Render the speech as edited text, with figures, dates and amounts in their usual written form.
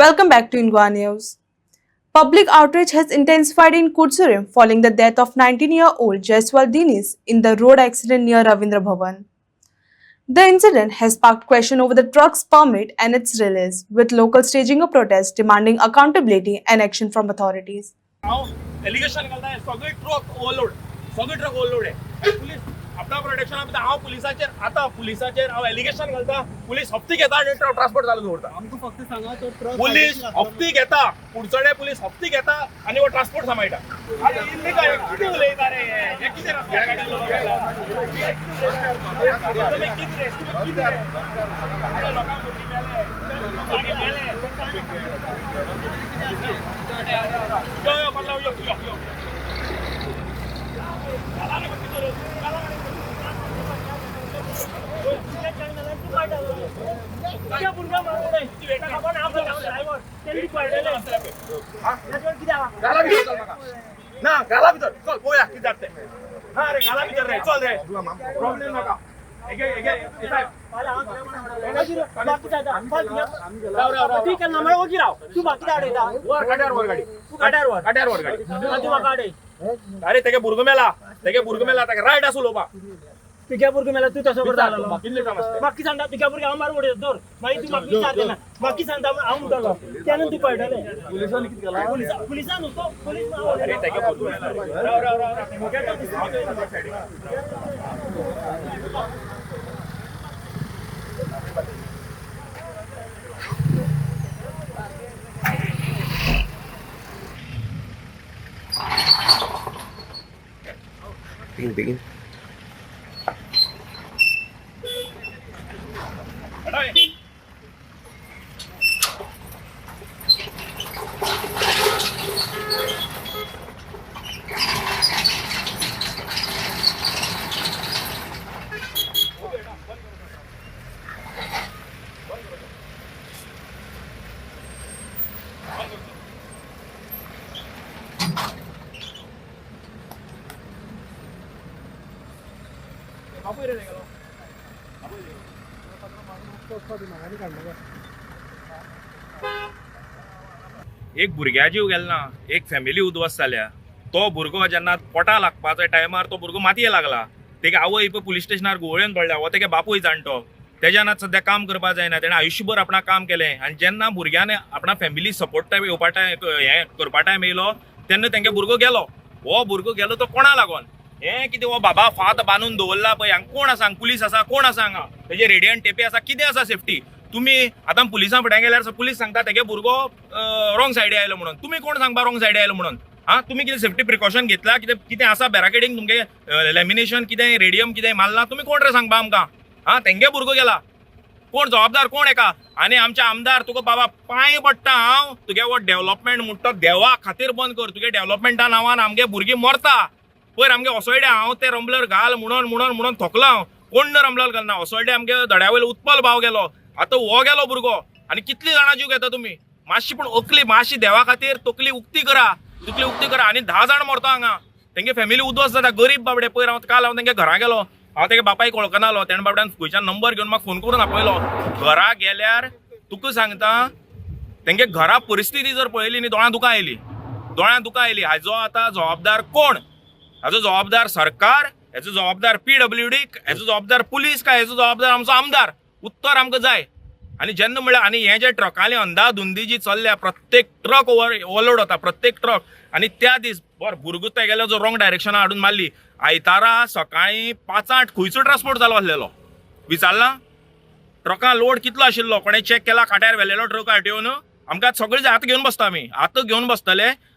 Welcome back to Ingwa News. Public outrage has intensified in Kursurim following the death of 19-year-old Jaiswal Dinis in the road accident near Ravindra Bhavan. The incident has sparked question over the truck's permit and its release, with locals staging a protest demanding accountability and action from authorities. Allegation घालताय सगळे truck overload आहे police आपला protection हांव पुलिसाचेर हांव allegation घालता police हप्ती घेता आनी ट्रान्सपोर्ट चालू दवरता आमकां फक्त सांगा तो ट्रक पुलिस हप्ती घेता पुडचडे पुलिस हप्ती घेता आनी वो ट्रान्सपोर्ट सांबाळटा कितें उलयता रे हे कितें रस्त्यार गाडी चलोवपाक लोकांक भुरगीं मेले यो पल्ला यो ना घाला भितर चल पळोवया कितें जाता तें ना रे घाला भितर रे चल रे प्रॉब्लेम नाका अरे तेगे भुरगो मेला तेगे रायट आसूं उलोवपाक तुझ्या भुरगं मला तू तसं करता कितले टायम आसता बाकी सांगता तुझ्या भुरगं हांव मारून उडयता दवर मागीर तू म्हाका विचारता ना बाकी सांगता हांव म्हणटलो त्यानंतर तू पळयटले पुलिसांनी कितें केलां पुलिसान न्हू तो पुलीस अरे तेगे भुरगो मेला begin. एक भुरग्या जीव गेलो ना एक फॅमिली उद्ध्वस्त जाल्या तो भुरगो जेन्ना पोटा लागपाच्या टायमार तो भुरगो मातये लागला तेगे आवय पुलीस स्टेशनार गुवळ्योन पडला हो तेगे बापूय जाणटो तेज्यान आतां सद्या काम करपा जायना तेणें आयुश्यभर आपणा काम केलें आनी जेन्ना भुरग्यान आपणा फॅमिली सपोर्ट टायम येवपा टायम हें करपा टायम येयलो तेन्ना तेंगे भुरगो गेलो हो भुरगो गेलो तो कोणा लागोन हें कितें हो बाबा फात बांदून दवरला पळय हांगा कोण आसा पुलीस आसा कोण आसा हांगा तेजे रेडियन टेपी आसा कितें आसा सेफ्टी तुमी आतां पुलिसां फुडें गेल्यार पुलीस सांगता तेगे भुरगो रॉंग सायडी आयलो म्हणून तुमी कोण सांगपा रॉंग सायडी आयलो म्हणून तुमी कितें सेफ्टी प्रिकॉशन घेतला कितें आसा बॅराकेडींग तुमगे लॅमिनेशन कितें रेडियम कितें मारला तुमी कोण रे सांगपा आमकां तेंगे भुरगो गेला कोण जबाबदार कोण एका आनी आमचे आमदार तुका बाबा पांय पडटा हांव तुगे हो डेव्हलपमेंट म्हणटा देवा खातीर बंद कर तुगे डेव्हलपमेंटा नांवान आमगे भुरगीं मरता पयर आमगे असोयडे हांव ते रंबलर घाल म्हणून थकलो हांव कोण रंबलर घालना असोयडे आमगे दड्या वयलो उत्पल भाव गेलो आतां हो गेलो भुरगो आनी कितली जाणां जीव घेता तुमी मातशी पूण अकली मातशी देवा खातीर तकली उक्ती करा आनी 10 जाण मरता हांगा तेंगे फॅमिली उद्ध्वस्त जाता गरीब बाबडे पयर काल हांव तेंगे घरा गेलो हांव तेगे बापायक वळखनालो तेणे बाबड्यान खंयच्यान नंबर घेवन म्हाका फोन करून आपयलो घरा गेल्यार तुका सांगता तेंगे घरा परिस्थिती जर पळयली न्ही दोळ्यां दुकां आयली हाजो आतां जबाबदार कोण हाजो जबाबदार सरकार हेजो जबाबदार PWD हेजो जबाबदार पुलीस काय हेजो जबाबदार आमचो आमदार उत्तर आमकां जाय आनी जेन्ना म्हळ्यार आनी हे जे ट्रकांनी अंधाधुंदी जी चल्ल्या प्रत्येक ट्रक ओवरलोड होता प्रत्येक ट्रक आनी त्या दीस भुरगो तेगेलो जो रॉंग डायरेक्शना हाडून मारली आयतारा सकाळीं 5-8 खंयचो ट्रान्सपोर्ट चालू आसलेलो विचारला ट्रकां लोड कितलो आशिल्लो कोणें चॅक केला खाट्यार व्हेलेलो ट्रक आरटीओन आमकां सगळे आतां घेवन बसता आमी आतां घेवन बसतले